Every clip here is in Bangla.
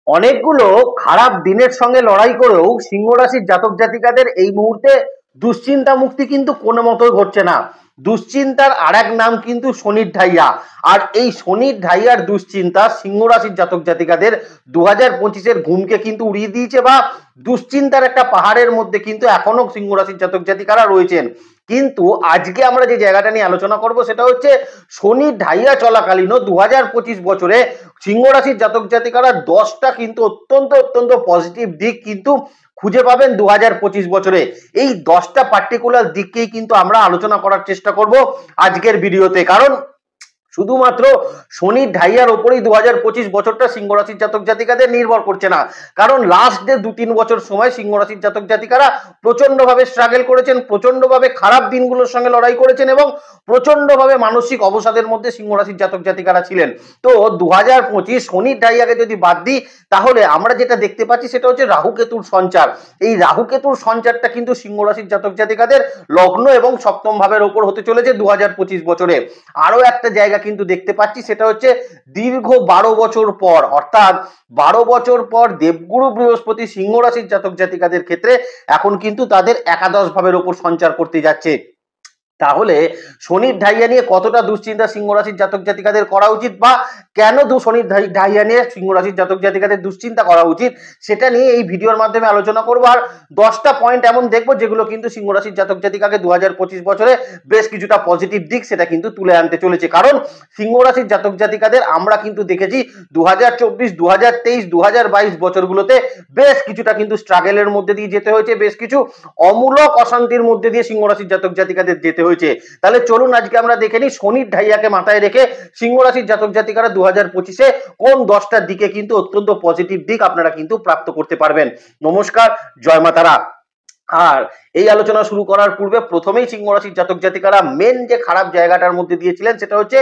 অনেকগুলো খারাপ দিনের সঙ্গে লড়াই করেও সিংহ রাশির জাতক জাতিকাদের এই মুহূর্তে দুশ্চিন্তা মুক্তি কিন্তু কোনো মতোই ঘটছে না। দুশ্চিন্তার আর এক নাম কিন্তু শনির ঢাইয়া। আর এই শনির ঢাইয়ার দুশ্চিন্তা সিংহ রাশির জাতক জাতিকাদের 2025-এর ঘুমকে কিন্তু উড়িয়ে দিয়েছে, বা দুশ্চিন্তার একটা পাহাড়ের মধ্যে কিন্তু এখনো সিংহ রাশির জাতক জাতিকারা রয়েছেন। কিন্তু আজকে আমরা যে জায়গাটা নিয়ে আলোচনা করব সেটা হচ্ছে শনির ঢাইয়া চলাকালীন 2025 বছরে সিংহ রাশির জাতক জাতিকারা 10টা কিন্তু অত্যন্ত অত্যন্ত পজিটিভ দিক কিন্তু খুঁজে পাবেন 2025 বছরে। এই 10টা পার্টিকুলার দিককেই কিন্তু আমরা আলোচনা করার চেষ্টা করব আজকের ভিডিওতে, কারণ শুধুমাত্র শনির ঢাইয়ার ওপরেই 2025 বছরটা সিংহ রাশির জাতক জাতিকাদের নির্ভর করছে না। কারণ লাস্ট যে 2-3 বছর সময় সিংহ রাশির জাতক জাতিকারা প্রচন্ডভাবে স্ট্রাগল করেছেন, প্রচন্ডভাবে খারাপ দিনগুলোর সঙ্গে লড়াই করেছেন এবং প্রচন্ডভাবে মানসিক অবসাদের মধ্যে সিংহ রাশির জাতক জাতিকারা ছিলেন। তো 2025 শনির ঢাইয়াকে যদি বাদ দিই, তাহলে আমরা যেটা দেখতে পাচ্ছি সেটা হচ্ছে রাহু কেতুর সঞ্চার। এই রাহু কেতুর সঞ্চারটা কিন্তু সিংহ রাশির জাতক জাতিকাদের লগ্ন এবং সপ্তম ভাবের ওপর হতে চলেছে 2025 বছরে। আরো একটা জায়গা কিন্তু দেখতে পাচ্ছি, সেটা হচ্ছে দীর্ঘ 12 বছর পর, অর্থাৎ 12 বছর পর দেবগুরু বৃহস্পতি সিংহ রাশির জাতক জাতিকাদের ক্ষেত্রে এখন কিন্তু তাদের একাদশ ভাবের ওপর সঞ্চার করতে যাচ্ছে। তাহলে শনির ঢাইয়া নিয়ে কতটা দুশ্চিন্তা সিংহ রাশির জাতক জাতিকাদের করা উচিত, বা কেন শনির ঢাইয়া নিয়ে সিংহ রাশির জাতক জাতিকাদের দুশ্চিন্তা করা উচিত, সেটা নিয়ে এই ভিডিওর মাধ্যমে আলোচনা করবো। আর 10টা পয়েন্ট এমন দেখবো যেগুলো কিন্তু সিংহ রাশির জাতক জাতিকাকে 2025 বছরে বেশ কিছুটা পজিটিভ দিক সেটা কিন্তু তুলে আনতে চলেছে। কারণ সিংহ রাশির জাতক জাতিকাদের আমরা কিন্তু দেখেছি 2024, 2023, 2022 বছরগুলোতে বেশ কিছুটা কিন্তু স্ট্রাগলের মধ্যে দিয়ে যেতে হয়েছে, বেশ কিছু অমূলক অশান্তির মধ্যে দিয়ে সিংহ রাশির জাতক জাতিকাদের যেতে হয়েছে। তাহলে চলুন আজকে আমরা দেখে নিই শনির ঢাইয়াকে মাথায় রেখে সিংহ রাশির জাতক জাতিকারা 2025-এ কোন 10টার দিকে কিন্তু অত্যন্ত পজিটিভ দিক আপনারা কিন্তু প্রাপ্ত করতে পারবেন। নমস্কার, জয় মা তারা। আর এই আলোচনা শুরু করার পূর্বে প্রথমেই সিংহ রাশির জাতক জাতিকারা মেন যে খারাপ জায়গাটার মধ্যে দিয়েছিলেন সেটা হচ্ছে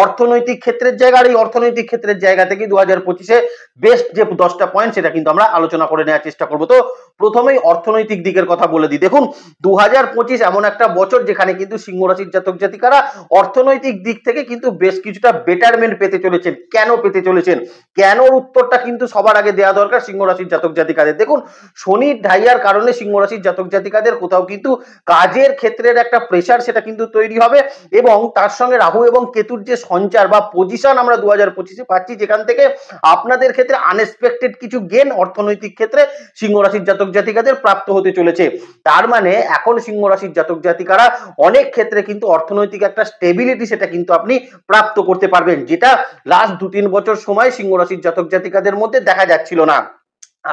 অর্থনৈতিক ক্ষেত্রের জায়গা। আর এই অর্থনৈতিক ক্ষেত্রের জায়গা থেকে 2025-এ বেস্ট যে 10টা পয়েন্ট সেটা কিন্তু আমরা আলোচনা করে নেওয়ার চেষ্টা করব। তো প্রথমেই অর্থনৈতিক দিকের কথা বলে দিই। দেখুন, 2025 এমন একটা বছর যেখানে কিন্তু সিংহ রাশির জাতক জাতিকারা অর্থনৈতিক দিক থেকে কিন্তু বেশ কিছুটা বেটারমেন্ট পেতে চলেছেন। কেন পেতে চলেছেন, কেনর উত্তরটা কিন্তু সবার আগে দেওয়া দরকার সিংহ রাশির জাতক জাতিকাদের। দেখুন, শনির ঢাইয়ার কারণে সিংহ রাশির জাতক জাতিকাদের কোথাও কিন্তু কাজের ক্ষেত্রের একটা প্রেসার সেটা কিন্তু তৈরি হবে, এবং তার সঙ্গে রাহু এবং কেতুর যে সঞ্চার বা পজিশন আমরা 2025-এ পাচ্ছি, যেখান থেকে আপনাদের ক্ষেত্রে আনএক্সপেক্টেড কিছু গেন অর্থনৈতিক ক্ষেত্রে সিংহ রাশির জাতক জাতিকাদের প্রাপ্ত হতে চলেছে। তার মানে এখন সিংহ রাশির জাতক জাতিকারা অনেক ক্ষেত্রে কিন্তু অর্থনৈতিক একটা স্টেবিলিটি সেটা কিন্তু আপনি প্রাপ্ত করতে পারবেন, যেটা লাস্ট 2-3 বছর সময় সিংহ রাশির জাতক জাতিকাদের মধ্যে দেখা যাচ্ছিল না।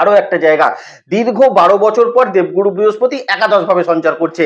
আরো একটা জায়গা, দীর্ঘ 12 বছর পর দেবগুরু বৃহস্পতি একাদশ ভাবে সঞ্চার করছে।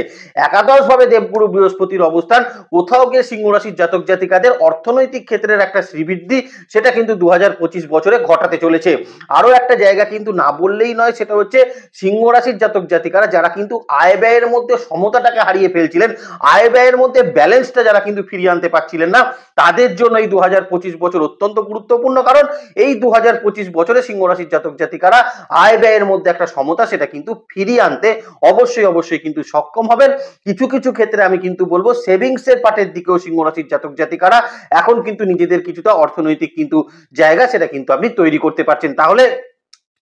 একাদশ ভাবে দেবগুরু বৃহস্পতির অবস্থান কোথাও গিয়ে সিংহ রাশির জাতক জাতিকাদের অর্থনৈতিক ক্ষেত্রের একটা শ্রীবৃদ্ধি সেটা কিন্তু 2025 বছরে ঘটাতে চলেছে। আরো একটা জায়গা কিন্তু না বললেই নয়, সেটা হচ্ছে সিংহ রাশির জাতক জাতিকারা যারা কিন্তু আয় ব্যয়ের মধ্যে সমতাটাকে হারিয়ে ফেলছিলেন, আয় ব্যয়ের মধ্যে ব্যালেন্সটা যারা কিন্তু ফিরিয়ে আনতে পারছিলেন না, তাদের জন্য এই 2025 বছর অত্যন্ত গুরুত্বপূর্ণ। কারণ এই 2025 বছরে সিংহ রাশির জাতক জাতিকারা আয় ব্যয়ের মধ্যে একটা সমতা সেটা কিন্তু ফিরিয়ে আনতে অবশ্যই কিন্তু সক্ষম হবেন। কিছু কিছু ক্ষেত্রে আমি কিন্তু বলবো সেভিংস এর পার্টের দিকেও সিংহ রাশির জাতক জাতিকারা এখন কিন্তু নিজেদের কিছুটা অর্থনৈতিক কিন্তু জায়গা সেটা কিন্তু আপনি তৈরি করতে পারছেন। তাহলে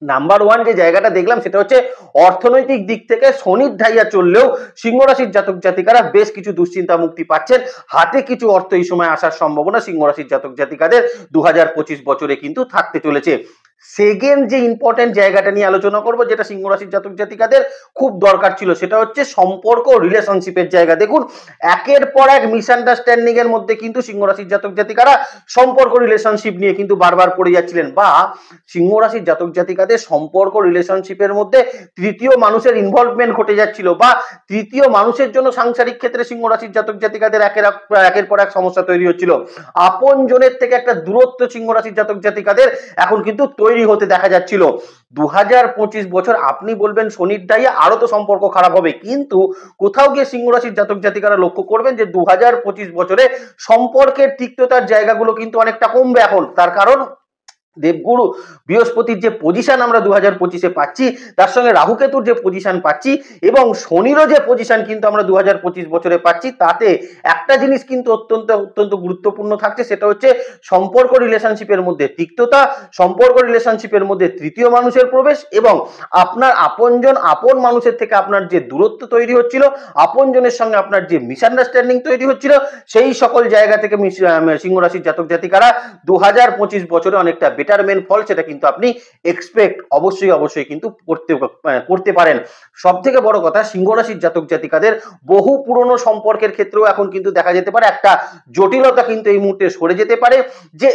নাম্বার 1 যে জায়গাটা দেখলাম সেটা হচ্ছে অর্থনৈতিক দিক থেকে শনির ঢাইয়া চললেও সিংহ রাশির জাতক জাতিকারা বেশ কিছু দুশ্চিন্তা মুক্তি পাচ্ছেন। হাতে কিছু অর্থ এই সময় আসার সম্ভাবনা সিংহ রাশির জাতক জাতিকাদের 2025 বছরে কিন্তু থাকতে চলেছে। সেকেন্ড যে ইম্পর্টেন্ট জায়গাটা নিয়ে আলোচনা করব, যেটা সিংহ রাশির জাতক জাতিকাদের খুব দরকার ছিল, সেটা হচ্ছে সম্পর্ক রিলেশনশিপের জায়গা। দেখুন, একের পর এক মিসআন্ডারস্ট্যান্ডিং এর মধ্যে কিন্তু সিংহ রাশির জাতক জাতিকারা সম্পর্ক রিলেশনশিপ নিয়ে কিন্তু বারবার পড়ে যাচ্ছিলেন, বা সিংহ রাশির জাতক জাতিকাদের সম্পর্ক রিলেশনশিপের মধ্যে তৃতীয় মানুষের ইনভলভমেন্ট ঘটে যাচ্ছিল, বা তৃতীয় মানুষের জন্য সাংসারিক ক্ষেত্রে সিংহ রাশির জাতক জাতিকাদের একের পর এক সমস্যা তৈরি হচ্ছিল। আপন জনের থেকে একটা দূরত্ব সিংহ রাশির জাতক জাতিকাদের এখন কিন্তু তৈরি হতে দেখা যাচ্ছিল। 2025 বছর আপনি বলবেন শনির ঢাইয়া আরো তো সম্পর্ক খারাপ হবে, কিন্তু কোথাও গিয়ে সিংহ রাশির জাতক জাতিকারা লক্ষ্য করবেন যে 2025 বছরে সম্পর্কের তিক্ততার জায়গাগুলো কিন্তু অনেকটা কমবে এখন। তার কারণ দেবগুরু বৃহস্পতির যে পজিশন আমরা 2025-এ পাচ্ছি, তার সঙ্গে রাহু কেতুর যে পজিশন পাচ্ছি এবং শনিরও যে পজিশন কিন্তু আমরা 2025 বছরে পাচ্ছি, তাতে একটা জিনিস কিন্তু অত্যন্ত অত্যন্ত গুরুত্বপূর্ণ থাকছে, সেটা হচ্ছে সম্পর্ক রিলেশনশিপের মধ্যে তিক্ততা, সম্পর্ক রিলেশনশিপের মধ্যে তৃতীয় মানুষের প্রবেশ এবং আপনার আপনজন আপন মানুষের থেকে আপনার যে দূরত্ব তৈরি হচ্ছিল, আপনজনের সঙ্গে আপনার যে মিসআন্ডারস্ট্যান্ডিং তৈরি হচ্ছিল, সেই সকল জায়গা থেকে সিংহ রাশির জাতক জাতিকারা 2025 বছরে অনেকটা বেটারমেন্ট ফল সেটা কিন্তু আপনি এক্সপেক্ট অবশ্যই অবশ্যই কিন্তু করতে পারেন। সব থেকে বড় কথা, সিংহ রাশির জাতক জাতিকাদের বহু পুরনো সম্পর্কের ক্ষেত্রেও এখন কিন্তু দেখা যেতে পারে একটা জটিলতা কিন্তু এই মুহূর্তে সরে যেতে পারে, যে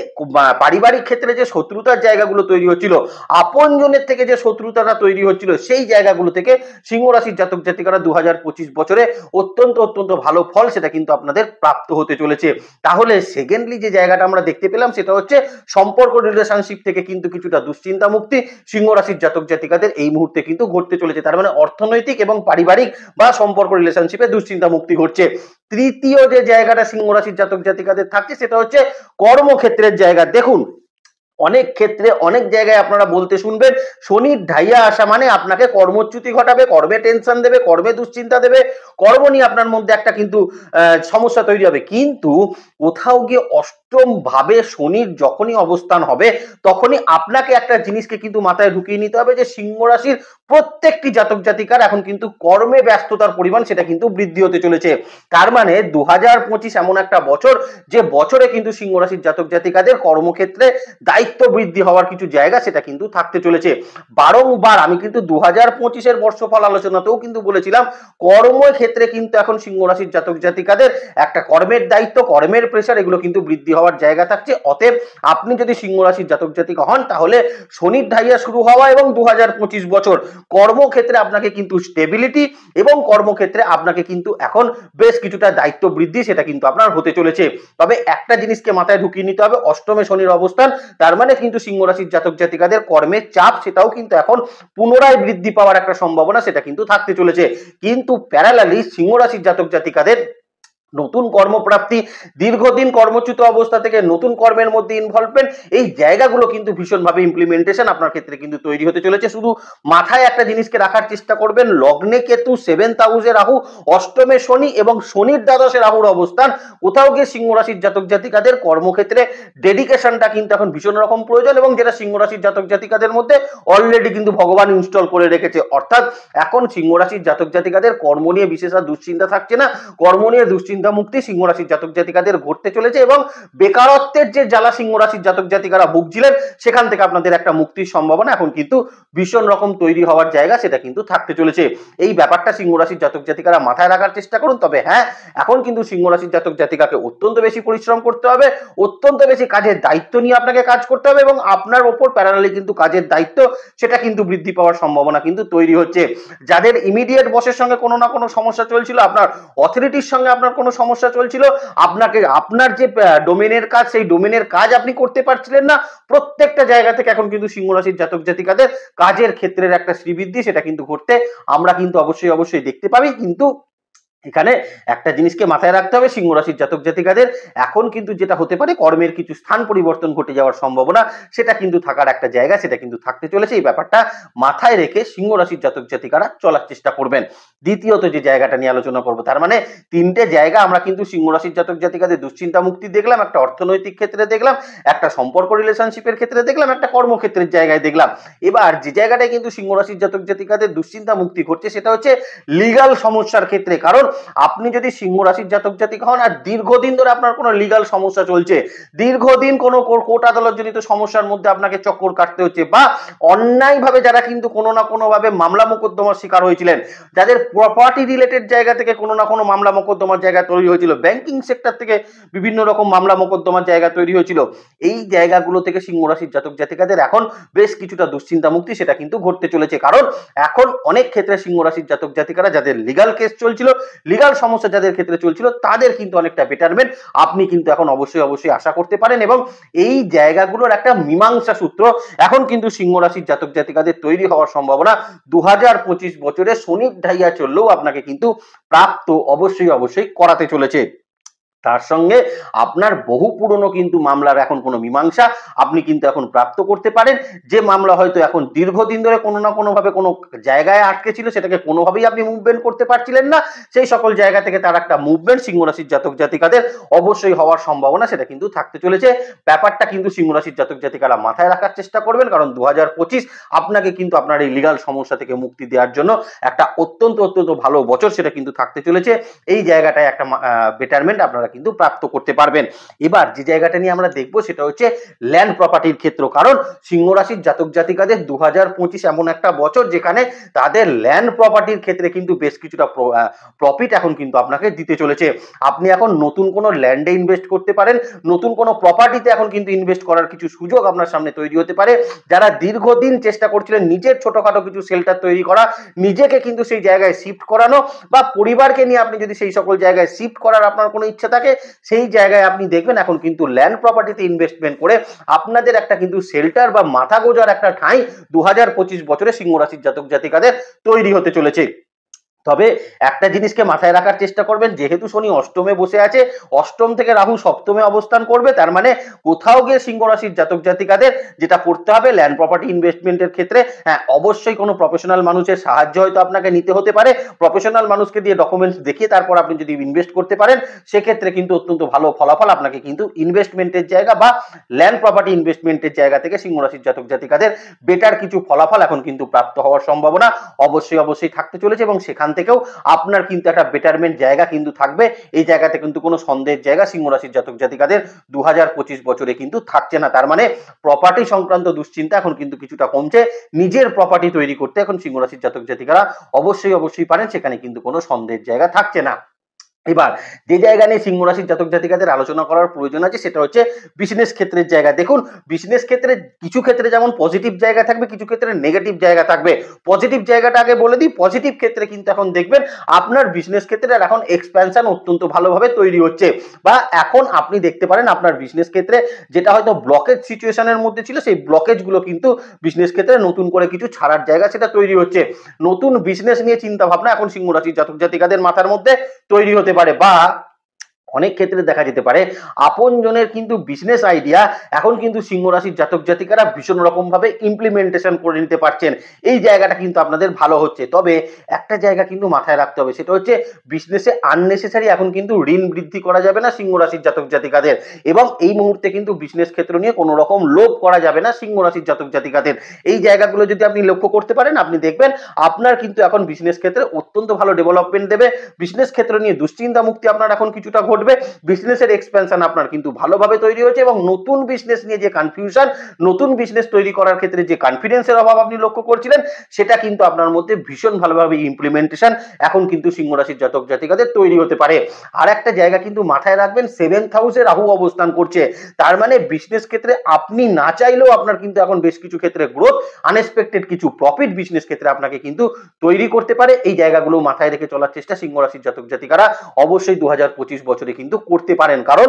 পারিবারিক ক্ষেত্রে যে শত্রুতার জায়গাগুলো তৈরি হচ্ছিল, আপনজনের থেকে যে শত্রুতাটা তৈরি হচ্ছিল, সেই জায়গাগুলো থেকে সিংহ রাশির জাতক জাতিকারা 2025 বছরে অত্যন্ত অত্যন্ত ভালো ফল সেটা কিন্তু আপনাদের প্রাপ্ত হতে চলেছে। তাহলে সেকেন্ডলি যে জায়গাটা আমরা দেখতে পেলাম সেটা হচ্ছে সম্পর্ক রিলেশনশিপ থেকে কিন্তু কিছুটা দুশ্চিন্তা মুক্তি সিংহ রাশির জাতক জাতিকাদের এই মুহূর্তে কিন্তু ঘটতে চলেছে। তার মানে অর্থনৈতিক এবং পারিবারিক বা সম্পর্ক রিলেশনশিপে দুশ্চিন্তা মুক্তি ঘটছে। তৃতীয় যে জায়গাটা সিংহ রাশির জাতক জাতিকাদের থাকছে সেটা হচ্ছে কর্মক্ষেত্রের জায়গা। দেখুন, অনেক ক্ষেত্রে অনেক জায়গায় আপনারা বলতে শুনবেন শনির ঢাইয়া আসা মানে আপনাকে কর্মচ্যুতি ঘটাবে, কর্মে টেনশন দেবে, কর্মে দুশ্চিন্তা দেবে, কর্ম নিয়ে আপনার মধ্যে একটা কিন্তু সমস্যা তৈরি হবে। কিন্তু কোথাও গিয়ে অষ্টম ভাবে শনির যখনই অবস্থান হবে, তখনই আপনাকে একটা জিনিসকে কিন্তু মাথায় ঢুকিয়ে নিতে হবে যে সিংহ রাশির প্রত্যেকটি জাতক জাতিকার এখন কিন্তু কর্মে ব্যস্ততার পরিমাণ সেটা কিন্তু বৃদ্ধি হতে চলেছে। তার মানে 2025 এমন একটা বছর, যে বছরে কিন্তু সিংহ রাশির জাতক জাতিকাদের কর্মক্ষেত্রে দায়িত্ব বৃদ্ধি হওয়ার কিছু জায়গা সেটা কিন্তু থাকতে চলেছে। বারংবার আমি কিন্তু 2025-এর বর্ষফল আলোচনাতেও কিন্তু বলেছিলাম, কর্মক্ষেত্রে কিন্তু এখন সিংহ রাশির জাতক জাতিকাদের একটা কর্মের দায়িত্ব, কর্মের প্রেশার এগুলো কিন্তু বৃদ্ধি হওয়ার জায়গা থাকছে। অতএব আপনি যদি সিংহ রাশির জাতক জাতিকা হন, তাহলে শনির ঢাইয়া শুরু হওয়া এবং 2025 বছর কর্মক্ষেত্রে আপনাকে কিন্তু স্টেবিলিটি এবং কর্মক্ষেত্রে আপনাকে কিন্তু এখন বেশ কিছুটা দায়িত্ব বৃদ্ধি সেটা কিন্তু আপনার হতে চলেছে। তবে একটা জিনিসকে মাথায় ঢুকিয়ে নিতে হবে, অষ্টমে শনির অবস্থান, তার মানে কিন্তু সিংহ রাশির জাতক জাতিকাদের কর্মের চাপ সেটাও কিন্তু এখন পুনরায় বৃদ্ধি পাওয়ার একটা সম্ভাবনা সেটা কিন্তু থাকতে চলেছে। কিন্তু প্যারালালি সিংহ রাশির জাতক জাতিকাদের নতুন কর্মপ্রাপ্তি, দীর্ঘদিন কর্মচ্যুত অবস্থা থেকে নতুন কর্মের মধ্যে ইনভলভমেন্ট, এই জায়গাগুলো কিন্তু ভীষণভাবে ইমপ্লিমেন্টেশন আপনার ক্ষেত্রে কিন্তু তৈরি হতে চলেছে। শুধু মাথায় একটা জিনিসকে রাখার চেষ্টা করবেন, লগ্নে কেতু, 7th হাউসে রাহু, অষ্টমে শনি এবং শনির দ্বাদশে রাহুর অবস্থান, কোথাও গিয়ে সিংহ রাশির জাতক জাতিকাদের কর্মক্ষেত্রে ডেডিকেশনটা কিন্তু এখন ভীষণ রকম প্রয়োজন, এবং যেটা সিংহ রাশির জাতক জাতিকাদের মধ্যে অলরেডি কিন্তু ভগবান ইনস্টল করে রেখেছে। অর্থাৎ এখন সিংহ রাশির জাতক জাতিকাদের কর্ম নিয়ে বিশেষ আর দুশ্চিন্তা থাকছে না, কর্ম নিয়ে দুশ্চিন্তা মুক্তি সিংহ রাশির জাতক জাতিকাদের ঘটতে চলেছে, এবং বেকারত্বের যে জ্বালা সিংহ রাশির জাতক জাতিকারা ভুগছিলেন, সেখান থেকে আপনাদের একটা মুক্তির সম্ভাবনা এখন কিন্তু ভীষণ রকম তৈরি হওয়ার জায়গা সেটা কিন্তু থাকতে চলেছে। এই ব্যাপারটা সিংহ রাশির জাতক জাতিকারা মাথায় রাখার চেষ্টা করুন। তবে হ্যাঁ, এখন কিন্তু সিংহ রাশির জাতক জাতিকাকে অত্যন্ত বেশি পরিশ্রম করতে হবে, অত্যন্ত বেশি কাজের দায়িত্ব নিয়ে আপনাকে কাজ করতে হবে, এবং আপনার ওপর প্যারালালি কিন্তু কাজের দায়িত্ব সেটা কিন্তু বৃদ্ধি পাওয়ার সম্ভাবনা কিন্তু তৈরি হচ্ছে। যাদের ইমিডিয়েট বসের সঙ্গে কোনো না কোনো সমস্যা চলছিল, আপনার অথরিটির সঙ্গে আপনার কোনো সমস্যা চলছিল, আপনাকে আপনার যে ডোমেনের কাজ সেই ডোমেনের কাজ আপনি করতে পারছিলেন না, প্রত্যেকটা জায়গা থেকে এখন কিন্তু সিংহ রাশির জাতক জাতিকাদের কাজের ক্ষেত্রের একটা শ্রীবৃদ্ধি সেটা কিন্তু ঘটতে আমরা কিন্তু অবশ্যই অবশ্যই দেখতে পাবি। কিন্তু এখানে একটা জিনিসকে মাথায় রাখতে হবে, সিংহ রাশির জাতক জাতিকাদের এখন কিন্তু যেটা হতে পারে কর্মের কিছু স্থান পরিবর্তন ঘটে যাওয়ার সম্ভাবনা সেটা কিন্তু থাকার একটা জায়গা সেটা কিন্তু থাকতে চলেছে। এই ব্যাপারটা মাথায় রেখে সিংহ রাশির জাতক জাতিকারা চলার চেষ্টা করবেন। দ্বিতীয়ত যে জায়গাটা নিয়ে আলোচনা করব, তার মানে তিনটে জায়গা আমরা কিন্তু সিংহ রাশির জাতক জাতিকাদের দুশ্চিন্তা মুক্তি দেখলাম, একটা অর্থনৈতিক ক্ষেত্রে দেখলাম, একটা সম্পর্ক রিলেশনশিপের ক্ষেত্রে দেখলাম, একটা কর্মক্ষেত্রের জায়গায় দেখলাম। এবার যে জায়গাটায় কিন্তু সিংহ রাশির জাতক জাতিকাদের দুশ্চিন্তা মুক্তি ঘটছে সেটা হচ্ছে লিগাল সমস্যার ক্ষেত্রে। কারণ আপনি যদি সিংহ রাশির জাতক জাতিকা হন আর দীর্ঘদিন ধরে আপনার কোনো লিগাল সমস্যা চলছে, দীর্ঘদিন কোনো কোর্ট আদালত জনিত সমস্যার মধ্যে আপনাকে চক্কর কাটতে হচ্ছে, বা অন্যায়ভাবে যারা কিন্তু কোনো না কোনো ভাবে মামলা মোকদ্দমার শিকার হয়েছিলেন, যাদের প্রপার্টি রিলেটেড জায়গা থেকে কোনো না কোনো মামলা মোকদ্দমার জায়গা তৈরি হয়েছিল, ব্যাংকিং সেক্টর থেকে বিভিন্ন রকম মামলা মোকদ্দমার জায়গা তৈরি হয়েছিল, এই জায়গাগুলো থেকে সিংহ রাশির জাতক জাতিকাদের এখন বেশ কিছুটা দুশ্চিন্তা মুক্তি সেটা কিন্তু ঘটতে চলেছে। কারণ এখন অনেক ক্ষেত্রে সিংহ রাশির জাতক জাতিকারা যাদের লিগাল কেস চলছিল, লিগাল সমস্যা যাদের ক্ষেত্রে চলছিল, তাদের কিন্তু অনেকটা বেটারমেন্ট আপনি কিন্তু এখন অবশ্যই অবশ্যই আশা করতে পারেন, এবং এই জায়গাগুলোর একটা মীমাংসা সূত্র এখন কিন্তু সিংহ রাশির জাতক জাতিকাদের তৈরি হওয়ার সম্ভাবনা 2025 বছরে শনির ঢাইয়া চললেও আপনাকে কিন্তু প্রাপ্ত অবশ্যই অবশ্যই করাতে চলেছে। তার সঙ্গে আপনার বহু পুরনো কিন্তু মামলার এখন কোনো মীমাংসা আপনি কিন্তু এখন প্রাপ্ত করতে পারেন। যে মামলা হয়তো এখন দীর্ঘদিন ধরে কোনো না কোনোভাবে কোনো জায়গায় আটকে ছিল, সেটাকে কোনোভাবেই আপনি মুভমেন্ট করতে পারছিলেন না, সেই সকল জায়গা থেকে তার একটা মুভমেন্ট সিংহ রাশির জাতক জাতিকাদের অবশ্যই হওয়ার সম্ভাবনা সেটা কিন্তু থাকতে চলেছে। ব্যাপারটা কিন্তু সিংহ রাশির জাতক জাতিকারা মাথায় রাখার চেষ্টা করবেন, কারণ 2025 আপনাকে কিন্তু আপনার এই লিগাল সমস্যা থেকে মুক্তি দেওয়ার জন্য একটা অত্যন্ত অত্যন্ত ভালো বছর সেটা কিন্তু থাকতে চলেছে। এই জায়গাটায় একটা বেটারমেন্ট আপনারা কিন্তু প্রাপ্ত করতে পারবেন। এবার যে জায়গাটা নিয়ে আমরা দেখবো সেটা হচ্ছে ল্যান্ড প্রপার্টির ক্ষেত্র, কারণ সিংহ রাশির জাতক জাতিকাদের 2025 এমন একটা বছর যেখানে তাদের ল্যান্ড প্রপার্টির ক্ষেত্রে কিন্তু বেশ কিছুটা প্রফিট এখন কিন্তু আপনাকে দিতে চলেছে। আপনি এখন নতুন কোনো ল্যান্ডে ইনভেস্ট করতে পারেন, নতুন কোনো প্রপার্টিতে এখন কিন্তু ইনভেস্ট করার কিছু সুযোগ আপনার সামনে তৈরি হতে পারে। যারা দীর্ঘদিন চেষ্টা করছিলেন নিজের ছোটখাটো কিছু শেল্টার তৈরি করা, নিজেকে কিন্তু সেই জায়গায় শিফট করানো, বা পরিবারকে নিয়ে আপনি যদি সেই সকল জায়গায় শিফট করার আপনার কোনো ইচ্ছা থাকে, সেই জায়গায় আপনি দেখবেন এখন কিন্তু ল্যান্ড প্রপার্টিতে ইনভেস্টমেন্ট করে আপনাদের একটা কিন্তু শেল্টার বা মাথা গোজার একটা ঠাঁই 2025 বছরে সিংহ রাশির জাতক জাতিকাদের তৈরি হতে চলেছে। তবে একটা জিনিসকে মাথায় রাখার চেষ্টা করবেন, যেহেতু শনি অষ্টমে বসে আছে, অষ্টম থেকে রাহু সপ্তমে অবস্থান করবে, তার মানে কোথাও গিয়ে সিংহ রাশির জাতক জাতিকাদের যেটা করতে হবে ল্যান্ড প্রপার্টি ইনভেস্টমেন্টের ক্ষেত্রে, হ্যাঁ অবশ্যই কোনো প্রফেশনাল মানুষের সাহায্য হয়তো আপনাকে নিতে হতে পারে। প্রফেশনাল মানুষকে দিয়ে ডকুমেন্টস দেখিয়ে তারপর আপনি যদি ইনভেস্ট করতে পারেন, সেক্ষেত্রে কিন্তু অত্যন্ত ভালো ফলাফল আপনাকে কিন্তু ইনভেস্টমেন্টের জায়গা বা ল্যান্ড প্রপার্টি ইনভেস্টমেন্টের জায়গা থেকে সিংহ রাশির জাতক জাতিকাদের বেটার কিছু ফলাফল এখন কিন্তু প্রাপ্ত হওয়ার সম্ভাবনা অবশ্যই থাকতে চলেছে, এবং সেখান থেকেও আপনার কিন্তু একটা বেটারমেন্ট জায়গা কিন্তু থাকবে। এই জায়গাতে কিন্তু কোনো সন্দেহের জায়গা সিংহ রাশির জাতক জাতিকাদের 2025 বছরে কিন্তু থাকছে না। তার মানে প্রপার্টি সংক্রান্ত দুশ্চিন্তা এখন কিন্তু কিছুটা কমছে। নিজের প্রপার্টি তৈরি করতে এখন সিংহ রাশির জাতক জাতিকারা অবশ্যই পারেন, সেখানে কিন্তু কোনো সন্দেহের জায়গা থাকছে না। এবার যে জায়গা নিয়ে সিংহ রাশির জাতক জাতিকাদের আলোচনা করার প্রয়োজন আছে সেটা হচ্ছে বিজনেস ক্ষেত্রের জায়গা। দেখুন, বিজনেস ক্ষেত্রে কিছু ক্ষেত্রে যেমন পজিটিভ জায়গা থাকবে, কিছু ক্ষেত্রে নেগেটিভ জায়গা থাকবে। পজিটিভ জায়গাটা আগে বলে দিই, পজিটিভ ক্ষেত্রে কিন্তু এখন দেখবেন আপনার বিজনেস ক্ষেত্রে এখন এক্সপ্যানশন অত্যন্ত ভালোভাবে তৈরি হচ্ছে, বা এখন আপনি দেখতে পারেন আপনার বিজনেস ক্ষেত্রে যেটা হয়তো ব্লকেজ সিচুয়েশনের মধ্যে ছিল, সেই ব্লকেজগুলো কিন্তু বিজনেস ক্ষেত্রে নতুন করে কিছু ছাড়ার জায়গা সেটা তৈরি হচ্ছে। নতুন বিজনেস নিয়ে চিন্তা ভাবনা এখন সিংহ রাশির জাতক জাতিকাদের মাথার মধ্যে তৈরি হতে পারে, বা অনেক ক্ষেত্রে দেখা যেতে পারে আপনজনের কিন্তু বিজনেস আইডিয়া এখন কিন্তু সিংহ রাশির জাতক জাতিকারা ভীষণ রকম ভাবে ইমপ্লিমেন্টেশন করে নিতে পারছেন। এই জায়গাটা কিন্তু আপনাদের ভালো হচ্ছে। তবে একটা জায়গা কিন্তু মাথায় রাখতে হবে, সেটা হচ্ছে বিজনেসে আননেসেসারি এখন কিন্তু ঋণ বৃদ্ধি করা যাবে না সিংহ রাশির জাতক জাতিকাদের, এবং এই মুহূর্তে কিন্তু বিজনেস ক্ষেত্র নিয়ে কোনো রকম লোভ করা যাবে না সিংহ রাশির জাতক জাতিকাদের। এই জায়গাগুলো যদি আপনি লক্ষ্য করতে পারেন, আপনি দেখবেন আপনার কিন্তু এখন বিজনেস ক্ষেত্রে অত্যন্ত ভালো ডেভেলপমেন্ট দেবে। বিজনেস ক্ষেত্র নিয়ে দুশ্চিন্তা মুক্তি আপনার এখন কিছুটা ঘটবে। বিজনেসের এক্সপেনশন আপনার কিন্তু ভালোভাবে তৈরি হয়েছে, এবং নতুন বিজনেস নিয়ে যে কনফিউশন, নতুন বিজনেস তৈরি করার ক্ষেত্রে যে কনফিডেন্সের অভাব আপনি লক্ষ্য করছিলেন, সেটা কিন্তু আপনার মধ্যে ভীষণ ভালোভাবে ইমপ্লিমেন্টেশন এখন কিন্তু সিংহ রাশির জাতক জাতিকাদের তৈরি হতে পারে। আর একটা জায়গা কিন্তু মাথায় রাখবেন, 7th হাউসে রাহু অবস্থান করছে, তার মানে বিজনেস ক্ষেত্রে আপনি না চাইলেও আপনার কিন্তু এখন বেশ কিছু ক্ষেত্রে গ্রোথ, আনএক্সপেক্টেড কিছু প্রফিট বিজনেস ক্ষেত্রে আপনাকে কিন্তু তৈরি করতে পারে। এই জায়গাগুলো মাথায় রেখে চলার চেষ্টা সিংহ রাশির জাতক জাতিকারা অবশ্যই 2025 বছরে কিন্তু করতে পারেন, কারণ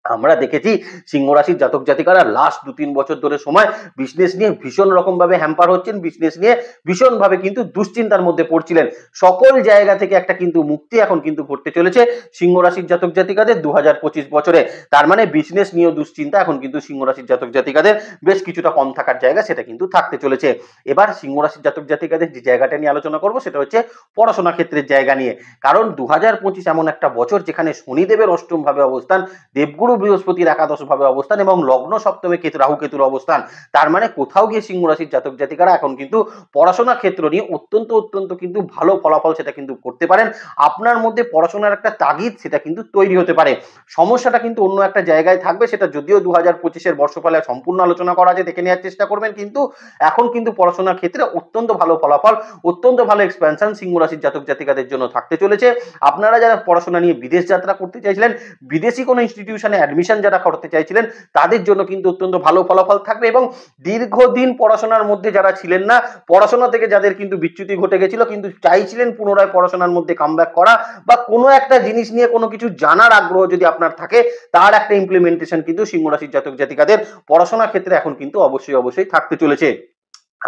আমরা দেখেছি সিংহ রাশির জাতক জাতিকারা লাস্ট 2-3 বছর ধরে সময় বিজনেস নিয়ে ভীষণ রকম ভাবে হ্যাম্পার হচ্ছেন, বিজনেস নিয়ে ভীষণ ভাবে কিন্তু দুশ্চিন্তার মধ্যে পড়ছিলেন। সকল জায়গা থেকে একটা কিন্তু মুক্তি এখন কিন্তু ঘটতে চলেছে সিংহ রাশির জাতক জাতিকাদের 2025 বছরে। তার মানে বিজনেস নিয়ে দুশ্চিন্তা এখন কিন্তু সিংহ রাশির জাতক জাতিকাদের বেশ কিছুটা কম থাকার জায়গা সেটা কিন্তু থাকতে চলেছে। এবার সিংহ রাশির জাতক জাতিকাদের যে জায়গাটা নিয়ে আলোচনা করব সেটা হচ্ছে পড়াশোনা ক্ষেত্রের জায়গা নিয়ে, কারণ 2025 এমন একটা বছর যেখানে শনিদেবের অষ্টম ভাবে অবস্থান, দেবগুরু বৃহস্পতির একাদশ ভাবে অবস্থান, এবং লগ্ন সপ্তমে রাহু কেতুর অবস্থান। তার মানে কোথাও গিয়ে সিংহ রাশির জাতক জাতিকারা এখন কিন্তু পড়াশোনা ক্ষেত্র নিয়ে অত্যন্ত কিন্তু ভালো ফলাফল সেটা কিন্তু করতে পারেন। আপনার মধ্যে পড়াশোনার একটা তাগিদ সেটা কিন্তু তৈরি হতে পারে। সমস্যাটা কিন্তু অন্য একটা জায়গায় থাকবে, সেটা যদিও 2025-এর বর্ষফলে সম্পূর্ণ আলোচনা করা আছে, দেখে নেওয়ার চেষ্টা করবেন। কিন্তু এখন কিন্তু পড়াশোনার ক্ষেত্রে অত্যন্ত ভালো ফলাফল, অত্যন্ত ভালো এক্সপ্যানশন সিংহ রাশির জাতক জাতিকাদের জন্য থাকতে চলেছে। আপনারা যারা পড়াশোনা নিয়ে বিদেশ যাত্রা করতে চাইছিলেন, বিদেশি কোনো ইনস্টিটিউশনে অ্যাডমিশন যারা করতে চাইছিলেন, তাদের জন্য কিন্তু অত্যন্ত ভালো ফলাফল থাকবে, এবং দীর্ঘদিন পড়াশোনার মধ্যে যারা ছিলেন না, পড়াশোনা থেকে যাদের কিন্তু বিচ্যুতি ঘটে গেছিল, কিন্তু চাইছিলেন পুনরায় পড়াশোনার মধ্যে কামব্যাক করা, বা কোনো একটা জিনিস নিয়ে কোনো কিছু জানার আগ্রহ যদি আপনার থাকে, তার একটা ইমপ্লিমেন্টেশন কিন্তু সিংহ রাশির জাতক জাতিকাদের পড়াশোনার ক্ষেত্রে এখন কিন্তু অবশ্যই থাকতে চলেছে।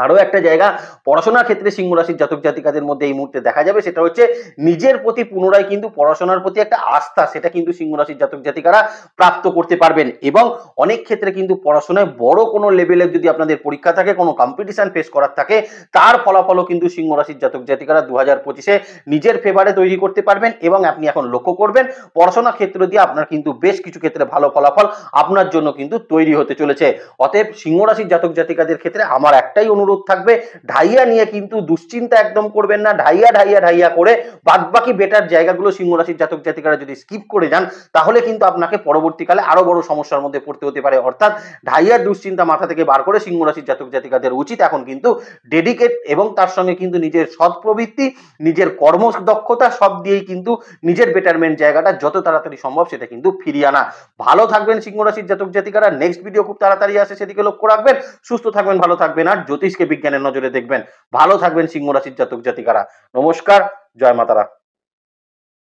আরো একটা জায়গা পড়াশোনার ক্ষেত্রে সিংহ রাশির জাতক জাতিকাদের মধ্যে এই মুহূর্তে দেখা যাবে, সেটা হচ্ছে নিজের প্রতি পুনরায় কিন্তু পড়াশোনার প্রতি একটা আস্থা, সেটা কিন্তু সিংহ রাশির জাতক জাতিকারা প্রাপ্ত করতে পারবেন। এবং অনেক ক্ষেত্রে কিন্তু পড়াশোনায় বড় কোনো লেভেলের যদি আপনাদের পরীক্ষা থাকে, কোনো কম্পিটিশন ফেস করার থাকে, তার ফলাফলও কিন্তু সিংহ রাশির জাতক জাতিকারা 2025-এ নিজের ফেভারে তৈরি করতে পারবেন। এবং আপনি এখন লক্ষ্য করবেন পড়াশোনার ক্ষেত্র দিয়ে আপনার কিন্তু বেশ কিছু ক্ষেত্রে ভালো ফলাফল আপনার জন্য কিন্তু তৈরি হতে চলেছে। অতএব সিংহ রাশির জাতক জাতিকাদের ক্ষেত্রে আমার একটাই অনুরোধ থাকবে, ঢাইয়া নিয়ে কিন্তু দুশ্চিন্তা একদম করবেন না। ঢাইয়া ঢাইয়া ঢাইয়া করে বাদবাকি বেটার জায়গাগুলো সিংহ রাশির জাতক জাতিকারা যদি স্কিপ করে যান, তাহলে কিন্তু আপনাকে পরবর্তীকালে আরো বড় সমস্যার মধ্যে পড়তে হতে পারে। অর্থাৎ ঢাইয়ার দুশ্চিন্তা মাথা থেকে বার করে সিংহ রাশির জাতক জাতিকাদের উচিত এখন কিন্তু ডেডিকেট এবং তার সঙ্গে কিন্তু নিজের সৎ প্রবৃত্তি, নিজের কর্মদক্ষতা সব দিয়েই কিন্তু নিজের বেটারমেন্ট জায়গাটা যত তাড়াতাড়ি সম্ভব সেটা কিন্তু ফিরিয়ে আনা। ভালো থাকবেন সিংহ রাশির জাতক জাতিকারা। নেক্সট ভিডিও খুব তাড়াতাড়ি আসে, সেদিকে লক্ষ্য রাখবেন। সুস্থ থাকবেন, ভালো থাকবেন, আর জ্যোতিষকে বিজ্ঞানের নজরে দেখবেন। ভালো থাকবেন সিংহ রাশির জাতক জাতিকারা। নমস্কার, জয় মাতারা।